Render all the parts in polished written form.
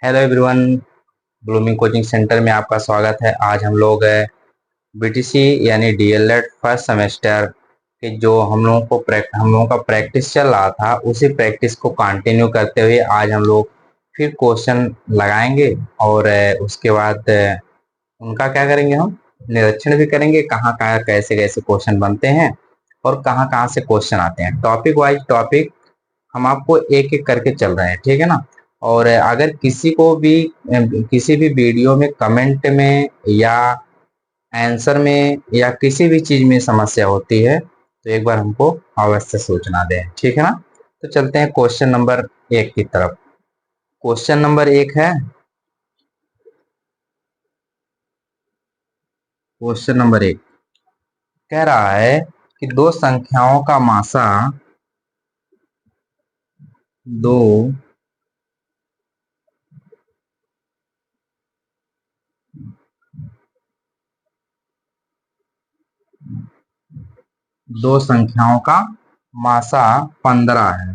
Hello everyone. Blooming coaching centre में आपका स्वागत है। आज हम लोग बीटीसी यानी डीएलएड फर्स्ट सेमेस्टर के जो हम लोगों का प्रैक्टिस चल रहा था, उसी प्रैक्टिस को कंटिन्यू करते हुए आज हम लोग फिर क्वेश्चन लगाएंगे और उसके बाद उनका क्या करेंगे, हम निरीक्षण भी करेंगे कहाँ कहाँ कैसे कैसे क्वेश्चन बनते हैं और कहाँ कहाँ से क्वेश्चन आते हैं। टॉपिक वाइज टॉपिक हम आपको एक एक करके चल रहे हैं, ठीक है ना। और अगर किसी को भी किसी भी वीडियो में कमेंट में या आंसर में या किसी भी चीज में समस्या होती है तो एक बार हमको अवश्य सूचना दें, ठीक है ना। तो चलते हैं क्वेश्चन नंबर एक की तरफ। क्वेश्चन नंबर एक है, क्वेश्चन नंबर एक कह रहा है कि दो संख्याओं का मासा दो दो संख्याओं का मासा 15 है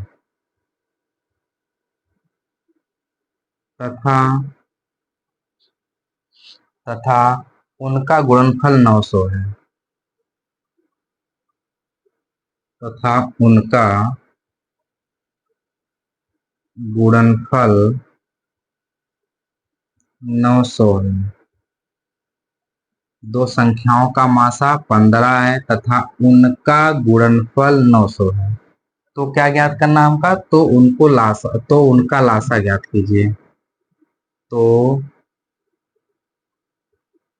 तथा तथा उनका गुणनफल 900 है तथा उनका गुणनफल 900 है। दो संख्याओं का मासा 15 है तथा उनका गुणनफल 900 है। तो क्या ज्ञात करना है हमका, तो उनका लासा ज्ञात कीजिए। तो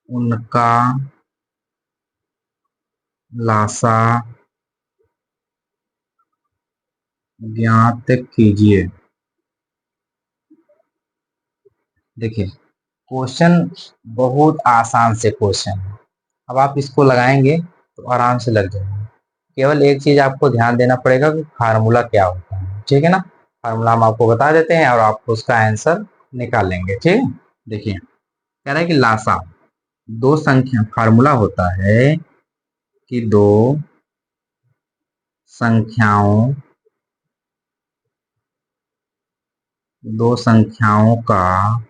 उनका लासा ज्ञात कीजिए। देखिए, क्वेश्चन बहुत आसान से क्वेश्चन है। अब आप इसको लगाएंगे तो आराम से लग जाएगा। केवल एक चीज आपको ध्यान देना पड़ेगा कि फार्मूला क्या होता है, ठीक है ना। फार्मूला हम आपको बता देते हैं और आप उसका आंसर निकाल लेंगे, ठीक है। देखिए, कह रहा है कि लासा दो संख्या, फार्मूला होता है कि संख्याओं दो संख्याओं का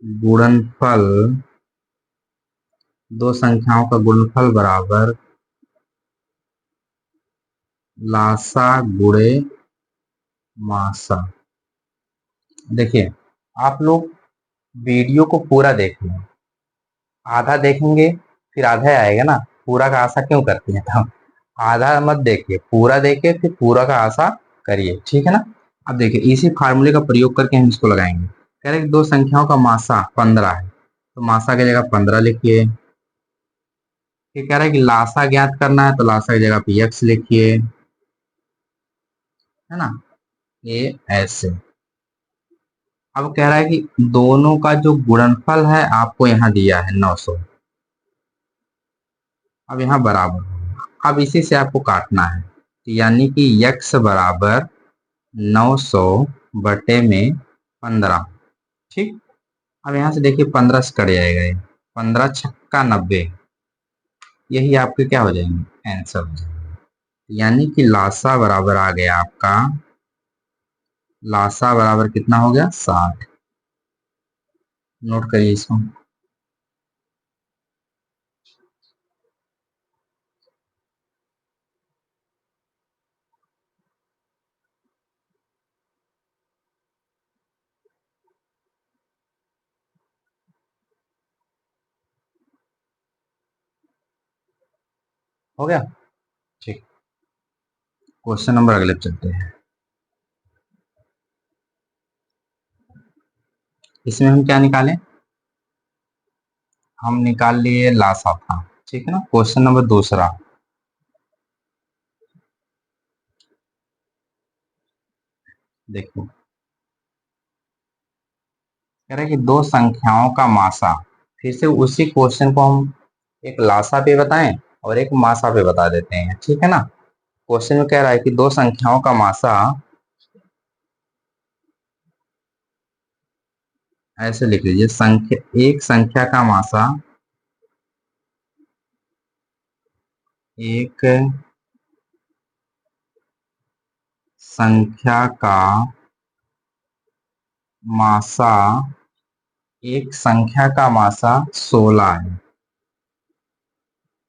गुणनफल बराबर लासा गुणे मासा। देखिए, आप लोग वीडियो को पूरा देख लें। आधा देखेंगे फिर आधा आएगा ना, पूरा का आशा क्यों करती है। तो आधा मत देखिए, पूरा देखिए फिर पूरा का आशा करिए, ठीक है ना। अब देखिए, इसी फार्मूले का प्रयोग करके हम इसको लगाएंगे। कह रहे हैं कि दो संख्याओं का मासा 15 है, तो मासा की जगह 15 लिखिए। फिर कह रहा है कि लासा ज्ञात करना है, तो लासा की जगह पे x लिखिए, है ना। ये ऐसे। अब कह रहा है कि दोनों का जो गुणनफल है आपको यहाँ दिया है 900। अब यहाँ बराबर होगा। अब इसी से आपको काटना है, यानी कि x बराबर 900 बटे में 15। ठीक। अब यहाँ से देखिए 15 से कट जाएगा, ये 15 छक्का 90। यही आपके क्या हो जाएंगे, आंसर हो जाएंगे। यानी कि लासा बराबर आ गया आपका, लासा बराबर कितना हो गया, 60। नोट करिए इसको। हो गया, ठीक। क्वेश्चन नंबर अगले चलते हैं। इसमें हम क्या निकालें, हम निकाल लिए लासा था, ठीक है ना। क्वेश्चन नंबर दूसरा, देखो कह रहा है कि दो संख्याओं का मासा। फिर से उसी क्वेश्चन को हम एक लासा पे बताएं और एक मासा पे बता देते हैं, ठीक है ना। क्वेश्चन में कह रहा है कि दो संख्याओं का मासा, ऐसे लिख लीजिए, एक संख्या का मासा, एक संख्या का मासा, एक संख्या का मासा 16 है,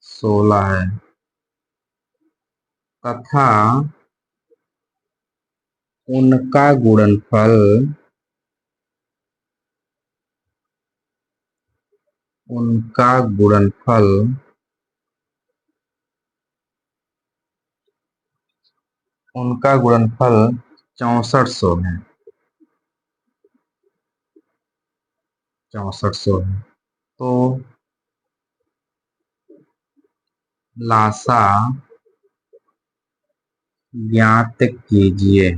16 है, तथा उनका गुणनफल, उनका गुणनफल उनका गुणनफल 6400 है, 6400 है। तो लासा ज्ञात कीजिए।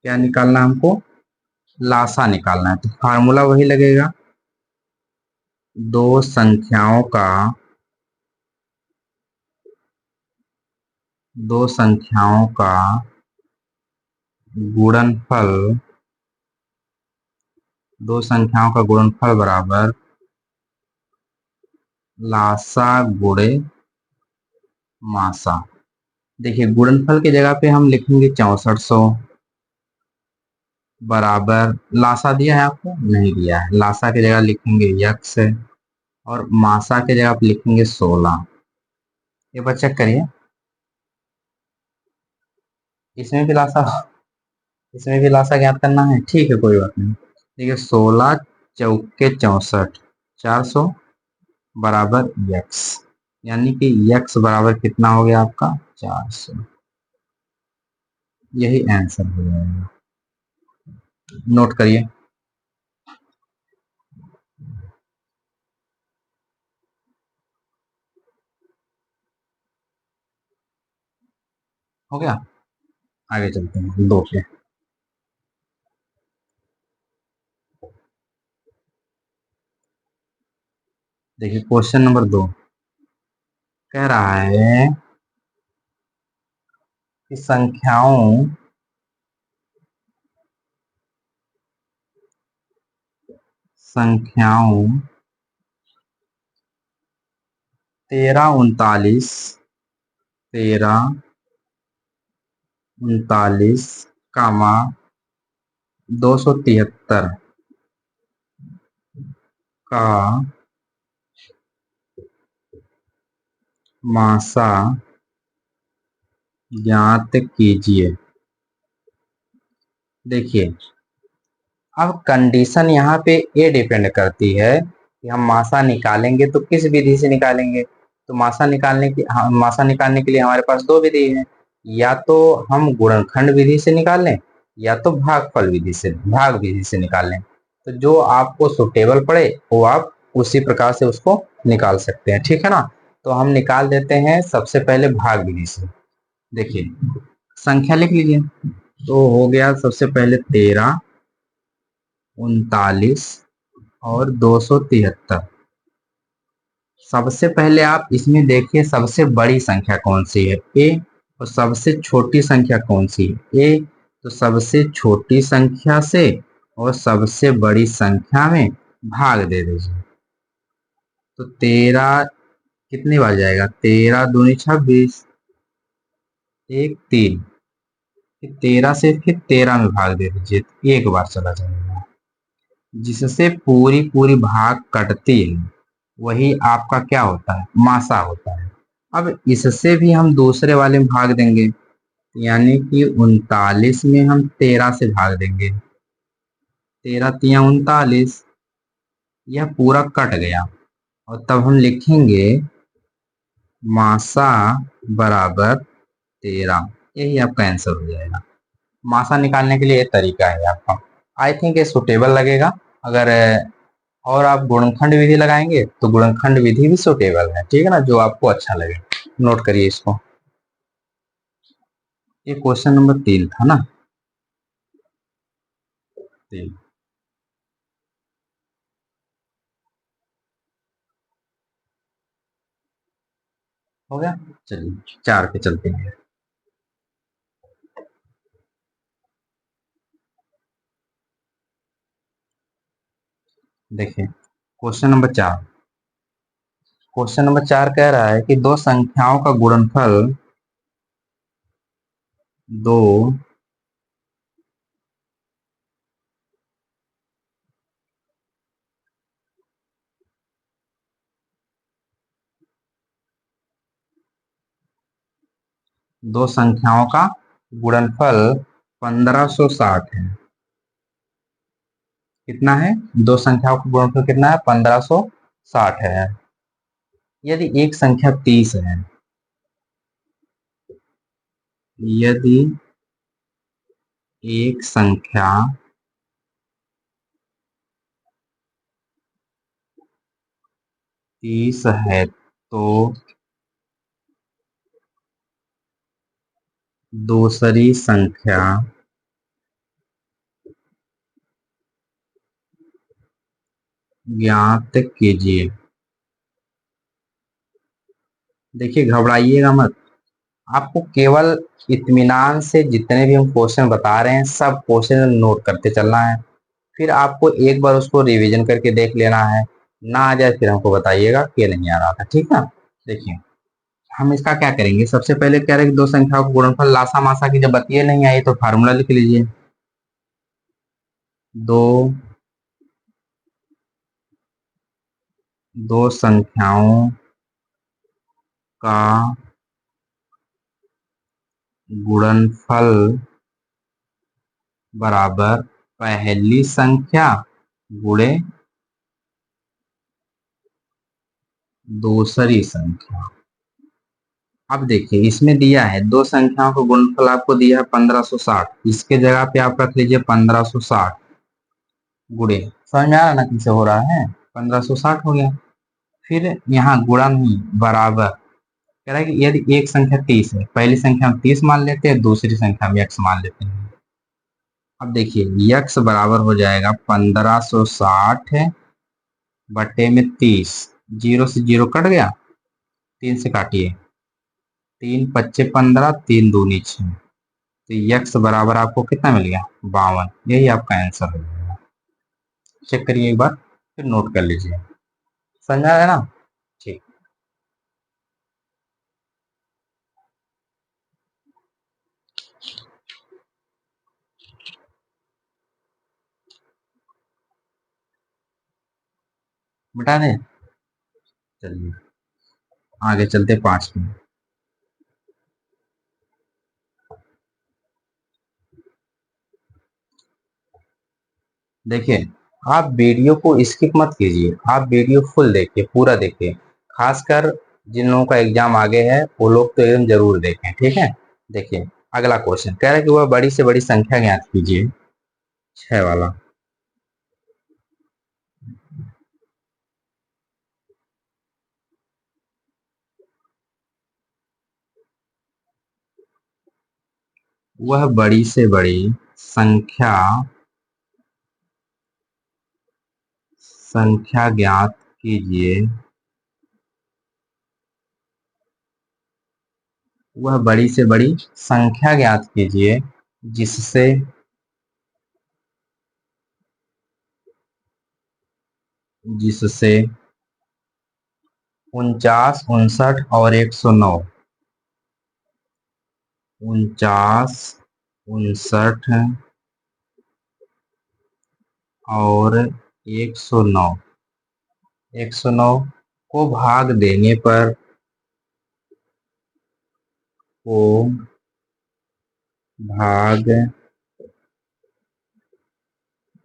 क्या निकालना है हमको? लासा निकालना है, तो फार्मूला वही लगेगा, दो संख्याओं का, दो संख्याओं का गुणनफल, दो संख्याओं का गुणनफल बराबर लासा गुणे मासा। देखिए गुणनफल की जगह पे हम लिखेंगे 6400 बराबर, लासा दिया है आपको? नहीं दिया है। लासा की जगह लिखेंगे यक्स और मासा की जगह आप लिखेंगे 16। ये बार चेक करिए, इसमें भी लासा, इसमें भी लासा ज्ञात करना है। ठीक है, कोई बात नहीं। देखिए 16 चौके 64, 400 बराबर यक्स, यानी कि यक्स बराबर कितना हो गया आपका? 400। यही आंसर हो जाएगा, नोट करिए। हो गया, आगे चलते हैं दो पे। देखिए क्वेश्चन नंबर 2 कह रहा है कि संख्याओं 13 39, 13 39 कामा 273 का मासा ज्ञात कीजिए। देखिए अब कंडीशन यहाँ पे ये डिपेंड करती है कि हम मासा निकालेंगे तो किस विधि से निकालेंगे। तो मासा निकालने के लिए हमारे पास दो विधि है, या तो हम गुणनखंड विधि से निकाल लें या तो भाग विधि से निकाल लें। तो जो आपको सुटेबल पड़े वो आप उसी प्रकार से उसको निकाल सकते हैं, ठीक है ना। तो हम निकाल देते हैं सबसे पहले भाग विधि से। देखिए संख्या लिख लीजिए, तो हो गया सबसे पहले 13 39 और 273। सबसे पहले आप इसमें देखिए सबसे बड़ी संख्या कौन सी है, ए, और सबसे छोटी संख्या कौन सी है, ए। तो सबसे छोटी संख्या से और सबसे बड़ी संख्या में भाग दे दीजिए। तो 13 कितनी बार जाएगा? 13 दूनी 26, एक 3, 13 से फिर 13 में भाग दे दीजिए, तो एक बार चला जाएगा। जिससे पूरी पूरी भाग कटती है वही आपका क्या होता है? मासा होता है। अब इससे भी हम दूसरे वाले में भाग देंगे, यानी कि 39 में हम 13 से भाग देंगे, 13 तिया 39, यह पूरा कट गया। और तब हम लिखेंगे मासा बराबर 13। यही आपका आंसर हो जाएगा। मासा निकालने के लिए ये तरीका है आपका। आई थिंक ये सुटेबल लगेगा। अगर और आप गुणनखंड विधि लगाएंगे तो गुणनखंड विधि भी सुटेबल है, ठीक है ना, जो आपको अच्छा लगे। नोट करिए इसको। ये क्वेश्चन नंबर 3 था ना, 3। हो गया, चलिए 4 पे चलते हैं। देखिए क्वेश्चन नंबर 4 कह रहा है कि दो संख्याओं का गुणनफल दो दो संख्याओं का गुणनफल 1560 है। कितना है? दो संख्याओं का गुणनफल कितना है? 1560 है। यदि एक संख्या 30 है, यदि एक संख्या 30 है तो दूसरी संख्या ज्ञात कीजिए। देखिए, घबराइएगा मत। आपको केवल इत्मीनान से जितने भी हम क्वेश्चन बता रहे हैं सब क्वेश्चन नोट करते चलना है। फिर आपको एक बार उसको रिवीजन करके देख लेना है। ना आ जाए फिर हमको बताइएगा कि नहीं आ रहा था। ठीक है? देखिए, हम इसका क्या करेंगे। सबसे पहले कह रहे हैं कि दो संख्याओं का गुणनफल लासा मासा की, जब बतिये नहीं आई तो फार्मूला लिख लीजिए। दो दो संख्याओं का गुणनफल बराबर पहली संख्या गुणे दूसरी संख्या। अब देखिए, इसमें दिया है दो संख्याओं का गुणनफल, आपको दिया है 1560। इसके जगह पे आप रख लीजिए 1560 गुणे, समझ में आ रहा ना कैसे हो रहा है? 1560 हो गया। फिर यहाँ गुणन ही बराबर, कह रहा है कि यदि एक संख्या 30 है, पहली संख्या हम 30 मान लेते हैं, दूसरी संख्या हम x मान लेते हैं। अब देखिए, x बराबर हो जाएगा 1560 बटे में 30। जीरो से जीरो कट गया, तीन से काटिए, तीन पच्चे 15, तीन दूनी 6। तो यक्स बराबर आपको कितना मिल गया? 52। यही आपका आंसर हो जाएगा। चेक करिए एक बार, फिर नोट कर लीजिए। समझा है ना? ठीक। बता दें? चलिए आगे चलते 5 में। देखिए, आप वीडियो को स्किप मत कीजिए, आप वीडियो फुल देखिए, पूरा देखिए। खासकर जिन लोगों का एग्जाम आगे है वो लोग तो एकदम जरूर देखें। ठीक है? देखिए, अगला क्वेश्चन कह रहा है कि वह बड़ी से बड़ी संख्या ज्ञात कीजिए, 6 वाला। वह बड़ी से बड़ी संख्या ज्ञात कीजिए, वह बड़ी से बड़ी संख्या ज्ञात कीजिए जिससे जिससे 49, 59 और 109, 49, 59 और 109, 109 को भाग देने पर को भाग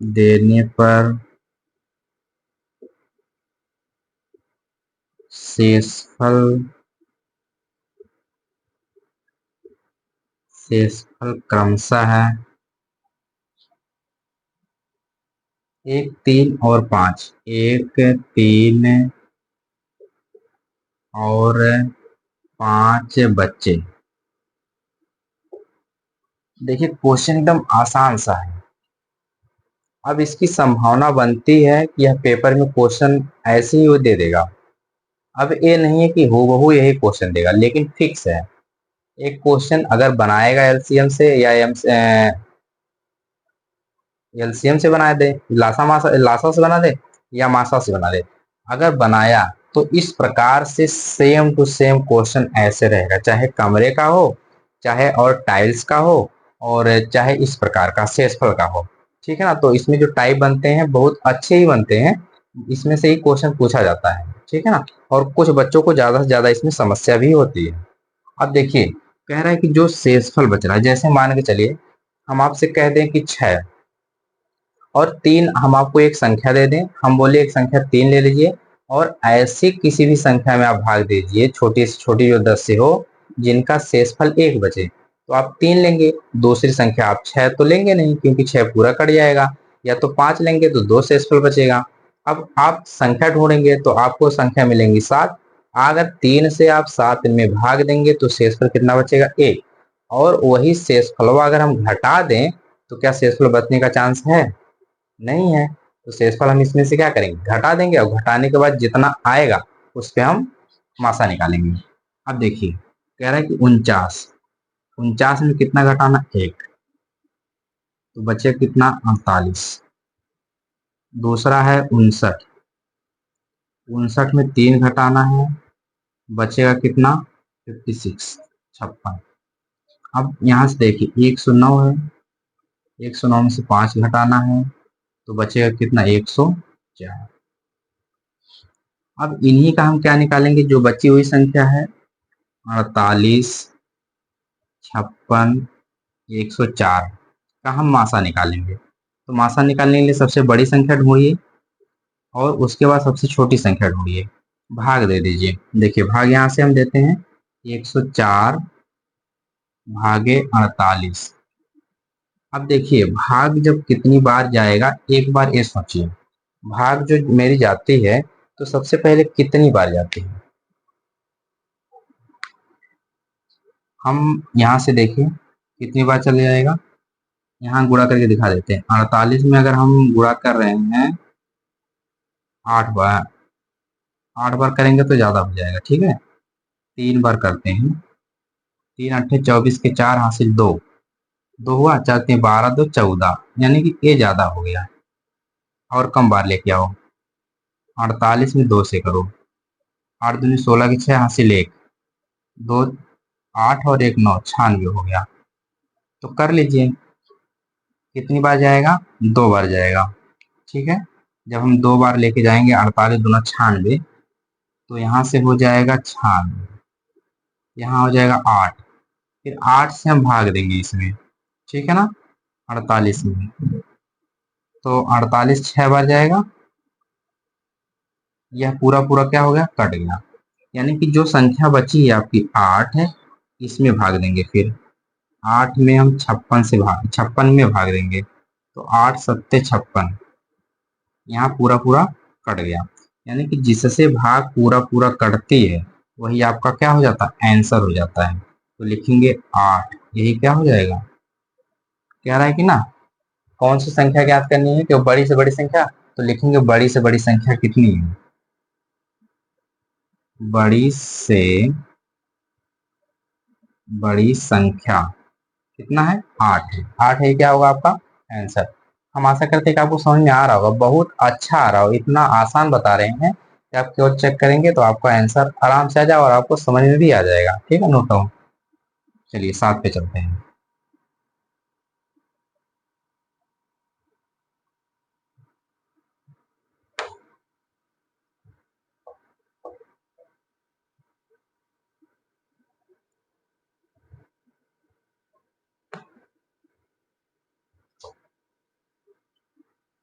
देने पर शेषफल क्रमशः है 1, 3 और 5। 1, 3 और 5 बच्चे। देखिए, क्वेश्चन एकदम आसान सा है। अब इसकी संभावना बनती है कि यह पेपर में क्वेश्चन ऐसे ही वो दे देगा। अब ये नहीं है कि हूबहू यही क्वेश्चन देगा, लेकिन फिक्स है एक क्वेश्चन अगर बनाएगा एलसीएम से या एलसीएम से बना दे, लासा से बना दे या मासा से बना दे, अगर बनाया तो इस प्रकार से सेम टू सेम क्वेश्चन ऐसे रहेगा, चाहे कमरे का हो चाहे और टाइल्स का हो और चाहे इस प्रकार का शेषफल का हो। ठीक है ना, तो इसमें जो टाइप बनते हैं बहुत अच्छे ही बनते हैं, इसमें से ही क्वेश्चन पूछा जाता है। ठीक है ना, और कुछ बच्चों को ज्यादा से ज्यादा इसमें समस्या भी होती है। अब देखिए, कह रहा है कि जो शेषफल बच रहा है, जैसे मान के चलिए हम आपसे कह दें कि 6 और 3, हम आपको एक संख्या दे दें, हम बोले एक संख्या 3 ले लीजिए और ऐसी किसी भी संख्या में आप भाग दीजिए, छोटी से छोटी जो 10 से हो, जिनका शेषफल 1 बचे, तो आप 3 लेंगे। दूसरी संख्या आप 6 तो लेंगे नहीं, क्योंकि 6 पूरा कट जाएगा। या तो 5 लेंगे तो 2 शेषफल बचेगा। अब आप संख्या ढूंढेंगे तो आपको संख्या मिलेंगी 7। अगर 3 से आप 7 में भाग देंगे तो शेषफल कितना बचेगा? 1। और वही शेषफल अगर हम घटा दें तो क्या शेषफल बचने का चांस है? नहीं है। तो शेषफल हम इसमें से क्या करेंगे? घटा देंगे, और घटाने के बाद जितना आएगा उस पे हम मासा निकालेंगे। अब देखिए, कह रहा है कि 49, 49 में कितना घटाना? 1, तो बचेगा कितना? 48। दूसरा है 59, 59 में 3 घटाना है, बचेगा कितना? 56, 56। अब यहाँ से देखिए 109 है, 109 में से 5 घटाना है तो बचेगा कितना? 104। अब इन्हीं का हम क्या निकालेंगे? जो बची हुई संख्या है 48, 56, 104 का हम मासा निकालेंगे। तो मासा निकालने के लिए सबसे बड़ी संख्या ढूंढिए और उसके बाद सबसे छोटी संख्या ढूंढिए, भाग दे दीजिए। देखिए भाग यहाँ से हम देते हैं 104 भागे 48। अब देखिए भाग जब कितनी बार जाएगा, एक बार ये सोचिए, भाग जो मेरी जाती है तो सबसे पहले कितनी बार जाती है? हम यहाँ से देखिए कितनी बार चले जाएगा, यहाँ गुणा करके दिखा देते हैं। 48 में अगर हम गुणा कर रहे हैं 8 बार, 8 बार करेंगे तो ज्यादा हो जाएगा। ठीक है, 3 बार करते हैं। 3 अट्ठे 24 के 4 हासिल 2, 2 हुआ, 4 3 12, 2 14, यानी कि ये ज्यादा हो गया। और कम बार लेके आओ, 48 में 2 से करो, 8 दूनी 16 के 6 हासिल 1, 2 8 और 1 9, 96 हो गया। तो कर लीजिए कितनी बार जाएगा? 2 बार जाएगा। ठीक है, जब हम 2 बार लेके जाएंगे 48 दूना 96, तो यहाँ से हो जाएगा 96, यहाँ हो जाएगा 8, फिर 8 से हम भाग देंगे इसमें। ठीक है ना, 48 में, तो 48 6 बार जाएगा, यह पूरा पूरा क्या हो गया? कट गया। यानी कि जो संख्या बची है आपकी 8 है, इसमें भाग देंगे। फिर 8 में हम 56 में भाग देंगे, तो 8 सत्ते 56, यहाँ पूरा पूरा कट गया। यानी कि जिससे भाग पूरा पूरा कटती है वही आपका क्या हो जाता है? आंसर हो जाता है। तो लिखेंगे 8, यही क्या हो जाएगा? कह रहा है कि ना कौन सी संख्या ज्ञात करनी है? कि बड़ी से बड़ी संख्या। तो लिखेंगे बड़ी से बड़ी संख्या कितनी है? बड़ी से बड़ी संख्या कितना है? 8 है। 8 है, क्या होगा आपका आंसर? हम आशा करते हैं कि आपको समझ में आ रहा होगा, बहुत अच्छा आ रहा हो, इतना आसान बता रहे हैं कि आप केवल चेक करेंगे तो आपका आंसर आराम से आ जाएगा और आपको समझ में भी आ जाएगा। ठीक है, नोट डाउन। चलिए 7 पे चलते हैं।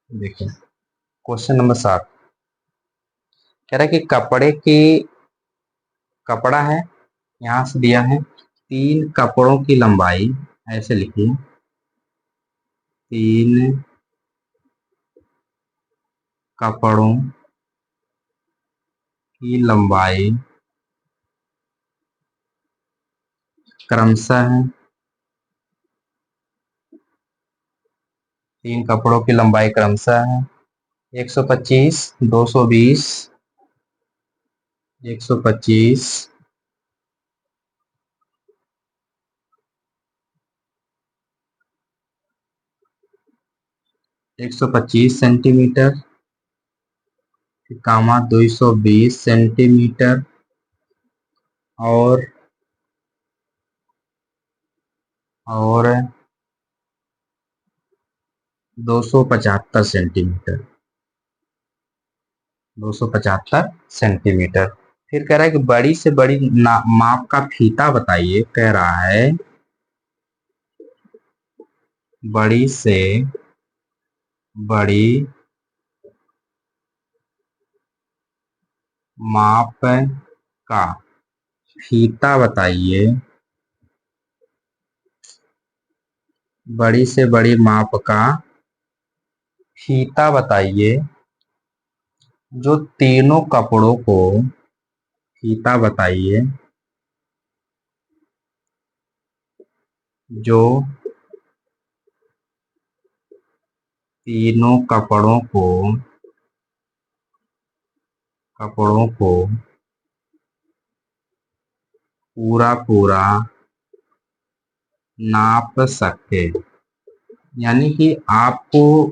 देखिए क्वेश्चन नंबर 7 कह रहा है कि कपड़ा है, यहाँ से दिया है 3 कपड़ों की लंबाई, ऐसे लिखिए 3 कपड़ों की लंबाई क्रमशः है, 3 कपड़ों की लंबाई क्रमशः है 125, 220, 125, 125 सेंटीमीटर, कामा 220 सेंटीमीटर और और 275 सेंटीमीटर। 275 सेंटीमीटर। फिर कह रहा है कि बड़ी से बड़ी माप का फीता बताइए। कह रहा है बड़ी से बड़ी माप का फीता बताइए। बड़ी से बड़ी माप का फीता बताइए जो तीनों कपड़ों को, फीता बताइए जो तीनों कपड़ों को पूरा पूरा नाप सके। यानी कि आपको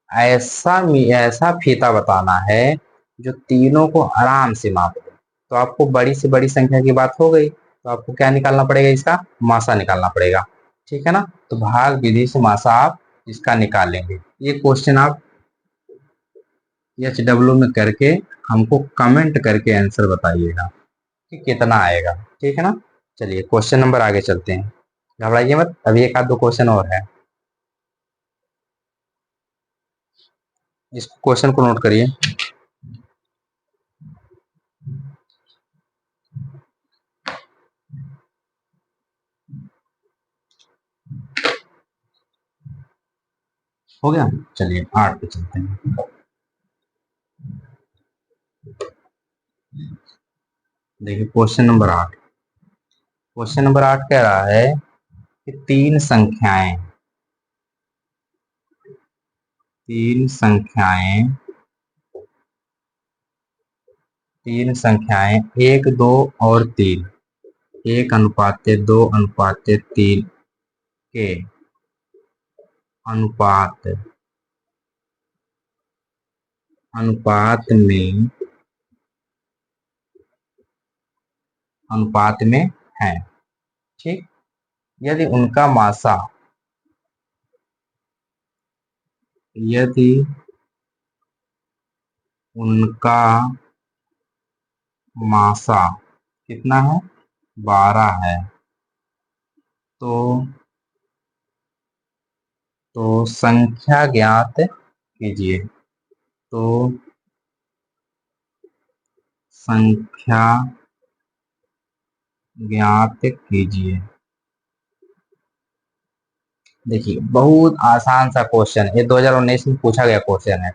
ऐसा फीता बताना है जो तीनों को आराम से माप दे। तो आपको बड़ी से बड़ी संख्या की बात हो गई, तो आपको क्या निकालना पड़ेगा? इसका मासा निकालना पड़ेगा। ठीक है ना? तो भाग विधि से मासा आप इसका निकालेंगे। ये क्वेश्चन आप HW में करके हमको कमेंट करके आंसर बताइएगा कि कितना आएगा। ठीक है ना? चलिए क्वेश्चन नंबर आगे चलते हैं। घबराइए मत, अभी एक आध दो क्वेश्चन और है। इस क्वेश्चन को नोट करिए। हो गया? चलिए 8 पे चलते हैं। देखिए क्वेश्चन नंबर 8 कह रहा है कि तीन संख्याएं 1, 2 और 3, 1:2:3 के अनुपात अनुपात में है। ठीक। यदि उनका मासा कितना है? 12 है। तो संख्या ज्ञात कीजिए। तो संख्या ज्ञात कीजिए। देखिए बहुत आसान सा क्वेश्चन है, 2019 में पूछा गया क्वेश्चन है।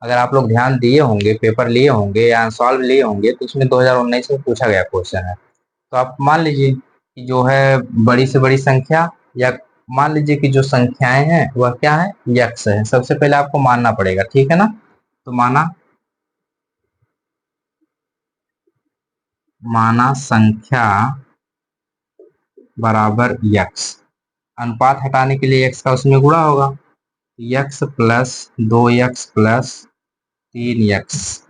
अगर आप लोग ध्यान दिए होंगे, पेपर लिए होंगे या सॉल्व लिए होंगे, तो उसमें 2019 में पूछा गया क्वेश्चन है। तो आप मान लीजिए कि जो है बड़ी से बड़ी संख्या, या मान लीजिए कि जो संख्याएं हैं वह क्या है? यक्स है। सबसे पहले आपको मानना पड़ेगा। ठीक है ना? तो माना संख्या बराबर यक्स। अनुपात हटाने के लिए एक्स का उसमें गुणा होगा। X plus 2x plus 3x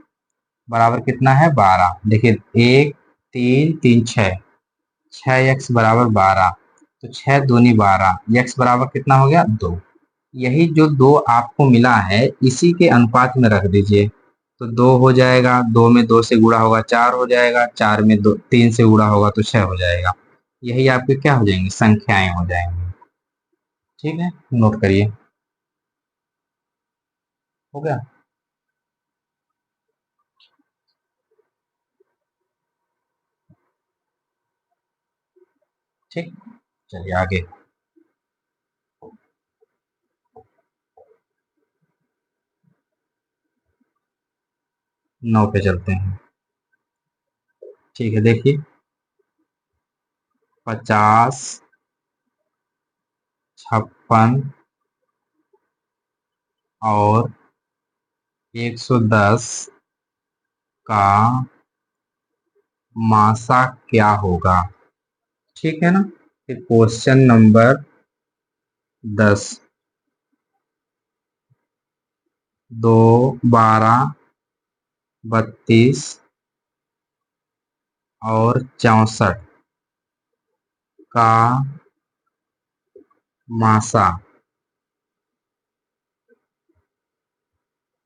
बराबर कितना है? 12। देखिए 1 3 3 6, 6x बराबर 12। तो 6 दूनी 12, यक्स बराबर कितना हो गया? 2। यही जो 2 आपको मिला है इसी के अनुपात में रख दीजिए। तो 2 हो जाएगा, 2 में 2 से गुणा होगा 4 हो जाएगा, 4 में 3 से गुणा होगा तो 6 हो जाएगा। यही आपके क्या हो जाएंगे? संख्याएं हो जाएंगी। ठीक है, नोट करिए। हो गया? ठीक। चलिए आगे 9 पे चलते हैं। ठीक है, देखिए 50, 56 और 110 का मासा क्या होगा? ठीक है ना? फिर क्वेश्चन नंबर 10, 2, 12, 32 और 64 का मासा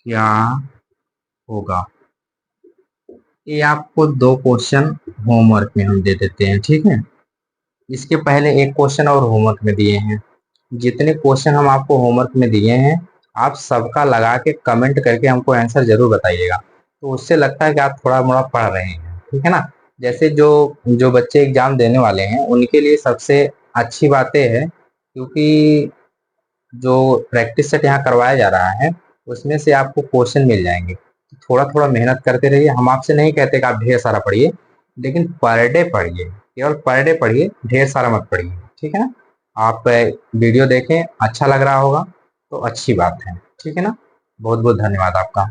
क्या होगा। ये आपको दो क्वेश्चन होमवर्क में हम दे देते हैं, ठीक है। इसके पहले एक क्वेश्चन और होमवर्क में दिए हैं। जितने क्वेश्चन हम आपको होमवर्क में दिए हैं, आप सबका लगा के कमेंट करके हमको आंसर जरूर बताइएगा, तो उससे लगता है कि आप थोड़ा मोड़ा पढ़ रहे हैं, ठीक है ना। जैसे जो जो बच्चे एग्जाम देने वाले हैं उनके लिए सबसे अच्छी बातें है, क्योंकि जो प्रैक्टिस सेट यहाँ करवाया जा रहा है उसमें से आपको क्वेश्चन मिल जाएंगे। तो थोड़ा थोड़ा मेहनत करते रहिए। हम आपसे नहीं कहते कि आप ढेर सारा पढ़िए, लेकिन पर डे पढ़िए, केवल पर डे पढ़िए, ढेर सारा मत पढ़िए, ठीक है ना। आप वीडियो देखें, अच्छा लग रहा होगा तो अच्छी बात है, ठीक है ना। बहुत बहुत धन्यवाद आपका।